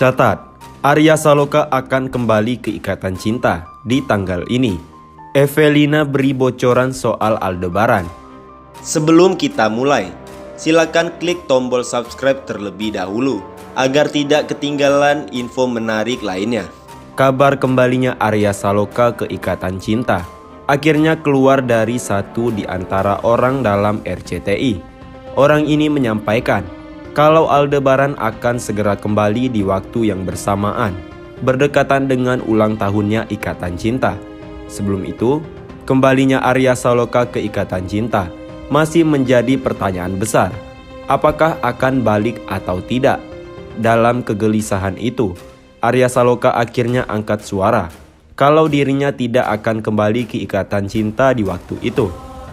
Catat, Arya Saloka akan kembali ke Ikatan Cinta di tanggal ini. Evelina beri bocoran soal Aldebaran. Sebelum kita mulai, silakan klik tombol subscribe terlebih dahulu agar tidak ketinggalan info menarik lainnya. Kabar kembalinya Arya Saloka ke Ikatan Cinta akhirnya keluar dari satu di antara orang dalam RCTI. Orang ini menyampaikan kalau Aldebaran akan segera kembali di waktu yang bersamaan, berdekatan dengan ulang tahunnya Ikatan Cinta. Sebelum itu, kembalinya Arya Saloka ke Ikatan Cinta masih menjadi pertanyaan besar. Apakah akan balik atau tidak? Dalam kegelisahan itu, Arya Saloka akhirnya angkat suara kalau dirinya tidak akan kembali ke Ikatan Cinta di waktu itu.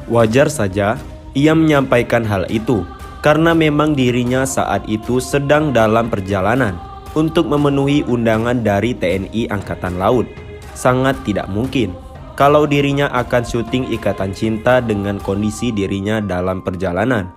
Wajar saja ia menyampaikan hal itu, karena memang dirinya saat itu sedang dalam perjalanan untuk memenuhi undangan dari TNI Angkatan Laut. Sangat tidak mungkin kalau dirinya akan syuting Ikatan Cinta dengan kondisi dirinya dalam perjalanan.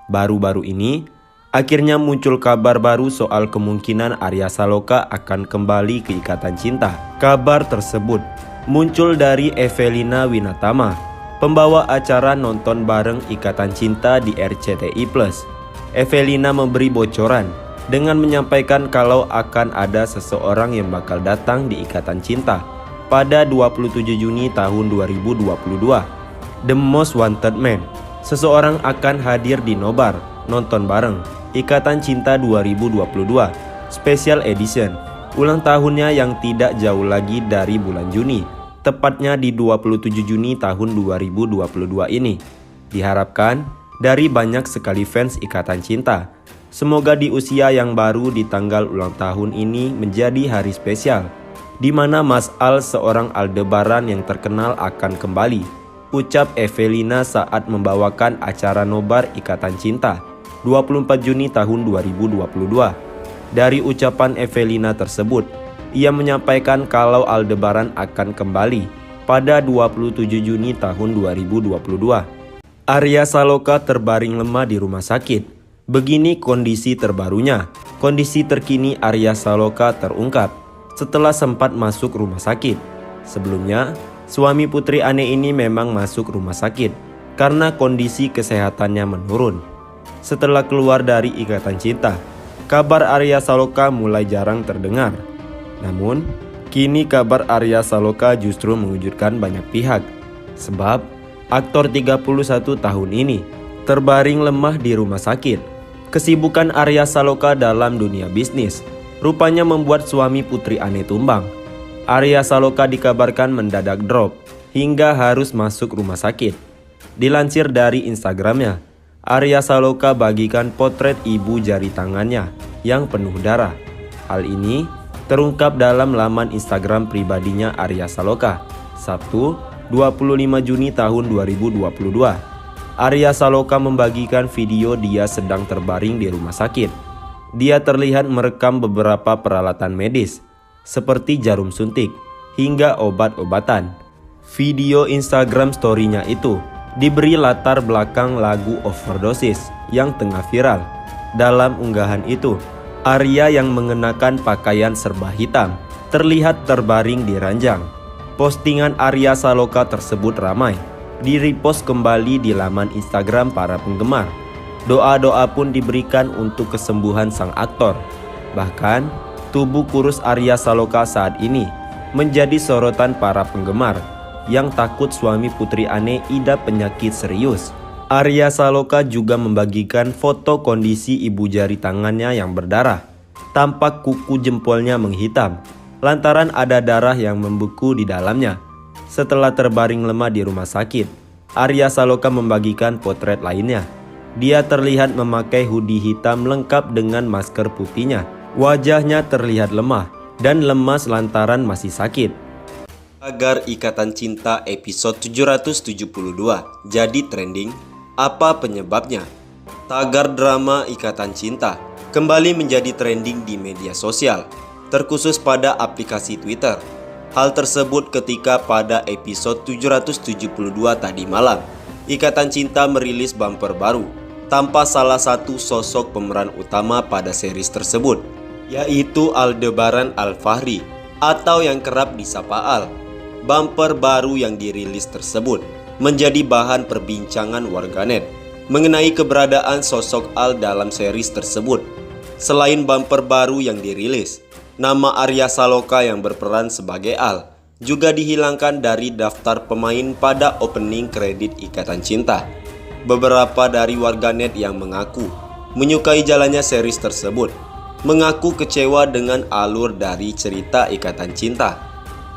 Baru-baru ini, akhirnya muncul kabar baru soal kemungkinan Arya Saloka akan kembali ke Ikatan Cinta. Kabar tersebut muncul dari Evelina Winatama, pembawa acara Nonton Bareng Ikatan Cinta di RCTI+. Evelina memberi bocoran dengan menyampaikan kalau akan ada seseorang yang bakal datang di Ikatan Cinta pada 27 Juni tahun 2022. The Most Wanted Man, seseorang akan hadir di Nobar Nonton Bareng Ikatan Cinta 2022 Special Edition, ulang tahunnya yang tidak jauh lagi dari bulan Juni, tepatnya di 27 Juni tahun 2022 ini. Diharapkan dari banyak sekali fans Ikatan Cinta, semoga di usia yang baru di tanggal ulang tahun ini menjadi hari spesial, di mana Mas Al, seorang Aldebaran yang terkenal, akan kembali, ucap Evelina saat membawakan acara Nobar Ikatan Cinta 24 Juni tahun 2022. Dari ucapan Evelina tersebut, ia menyampaikan kalau Aldebaran akan kembali pada 27 Juni tahun 2022. Arya Saloka terbaring lemah di rumah sakit. Begini kondisi terbarunya. Kondisi terkini Arya Saloka terungkap setelah sempat masuk rumah sakit. Sebelumnya, suami Putri Ane ini memang masuk rumah sakit karena kondisi kesehatannya menurun. Setelah keluar dari Ikatan Cinta, kabar Arya Saloka mulai jarang terdengar. Namun, kini kabar Arya Saloka justru mengejutkan banyak pihak. Sebab, aktor 31 tahun ini terbaring lemah di rumah sakit. Kesibukan Arya Saloka dalam dunia bisnis rupanya membuat suami Putri Ane tumbang. Arya Saloka dikabarkan mendadak drop hingga harus masuk rumah sakit. Dilansir dari Instagramnya, Arya Saloka bagikan potret ibu jari tangannya yang penuh darah. Hal ini terungkap dalam laman Instagram pribadinya Arya Saloka, Sabtu 25 Juni tahun 2022. Arya Saloka membagikan video dia sedang terbaring di rumah sakit. Dia terlihat merekam beberapa peralatan medis, seperti jarum suntik hingga obat-obatan. Video Instagram story-nya itu diberi latar belakang lagu Overdosis yang tengah viral. Dalam unggahan itu, Arya yang mengenakan pakaian serba hitam terlihat terbaring di ranjang. Postingan Arya Saloka tersebut ramai di-repost kembali di laman Instagram para penggemar. Doa-doa pun diberikan untuk kesembuhan sang aktor. Bahkan, tubuh kurus Arya Saloka saat ini menjadi sorotan para penggemar yang takut suami Putri Ane idap penyakit serius. Arya Saloka juga membagikan foto kondisi ibu jari tangannya yang berdarah. Tampak kuku jempolnya menghitam lantaran ada darah yang membeku di dalamnya. Setelah terbaring lemah di rumah sakit, Arya Saloka membagikan potret lainnya. Dia terlihat memakai hoodie hitam lengkap dengan masker putihnya. Wajahnya terlihat lemah dan lemas lantaran masih sakit. Tagar Ikatan Cinta episode 772 jadi trending. Apa penyebabnya? Tagar drama Ikatan Cinta kembali menjadi trending di media sosial, terkhusus pada aplikasi Twitter. Hal tersebut ketika pada episode 772 tadi malam, Ikatan Cinta merilis bumper baru tanpa salah satu sosok pemeran utama pada series tersebut, yaitu Aldebaran Al-Fahri atau yang kerap disapa Al. Bumper baru yang dirilis tersebut menjadi bahan perbincangan warganet mengenai keberadaan sosok Al dalam series tersebut. Selain bumper baru yang dirilis, nama Arya Saloka yang berperan sebagai Al juga dihilangkan dari daftar pemain pada opening kredit Ikatan Cinta. Beberapa dari warganet yang mengaku menyukai jalannya series tersebut mengaku kecewa dengan alur dari cerita Ikatan Cinta.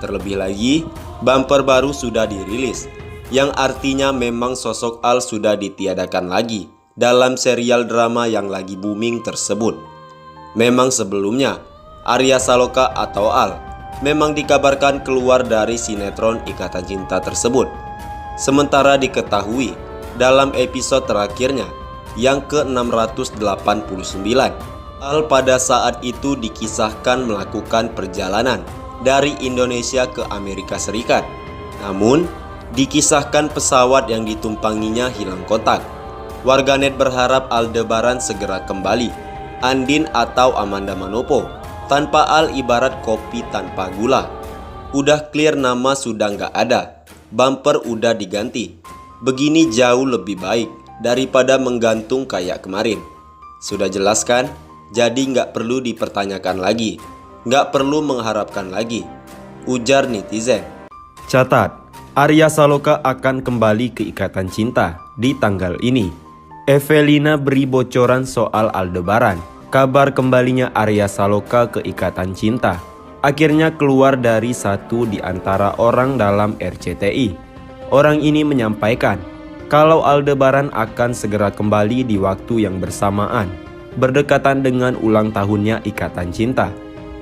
Terlebih lagi, bumper baru sudah dirilis, yang artinya memang sosok Al sudah ditiadakan lagi dalam serial drama yang lagi booming tersebut. Memang sebelumnya, Arya Saloka atau Al memang dikabarkan keluar dari sinetron Ikatan Cinta tersebut. Sementara diketahui dalam episode terakhirnya yang ke-689, Al pada saat itu dikisahkan melakukan perjalanan dari Indonesia ke Amerika Serikat. Namun, dikisahkan pesawat yang ditumpanginya hilang kontak. Warganet berharap Aldebaran segera kembali, Andin atau Amanda Manopo. Tanpa Al ibarat kopi tanpa gula. Udah clear nama sudah nggak ada, bumper udah diganti. Begini jauh lebih baik daripada menggantung kayak kemarin. Sudah jelas kan? Jadi nggak perlu dipertanyakan lagi, nggak perlu mengharapkan lagi, ujar netizen. Catat, Arya Saloka akan kembali ke Ikatan Cinta di tanggal ini. Evelina beri bocoran soal Aldebaran. Kabar kembalinya Arya Saloka ke Ikatan Cinta akhirnya keluar dari satu di antara orang dalam RCTI. Orang ini menyampaikan kalau Aldebaran akan segera kembali di waktu yang bersamaan, berdekatan dengan ulang tahunnya Ikatan Cinta.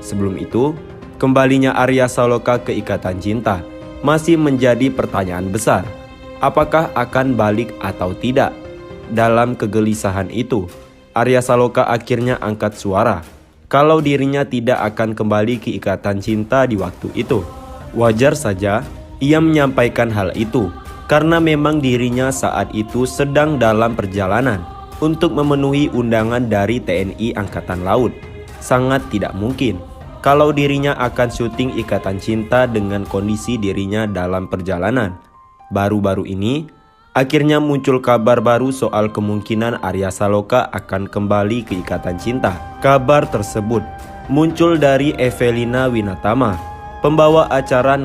Sebelum itu, kembalinya Arya Saloka ke Ikatan Cinta masih menjadi pertanyaan besar. Apakah akan balik atau tidak? Dalam kegelisahan itu, Arya Saloka akhirnya angkat suara kalau dirinya tidak akan kembali ke Ikatan Cinta di waktu itu. Wajar saja ia menyampaikan hal itu karena memang dirinya saat itu sedang dalam perjalanan untuk memenuhi undangan dari TNI Angkatan Laut. Sangat tidak mungkin kalau dirinya akan syuting Ikatan Cinta dengan kondisi dirinya dalam perjalanan. Baru-baru ini akhirnya muncul kabar baru soal kemungkinan Arya Saloka akan kembali ke Ikatan Cinta. Kabar tersebut muncul dari Evelina Winatama, pembawa acara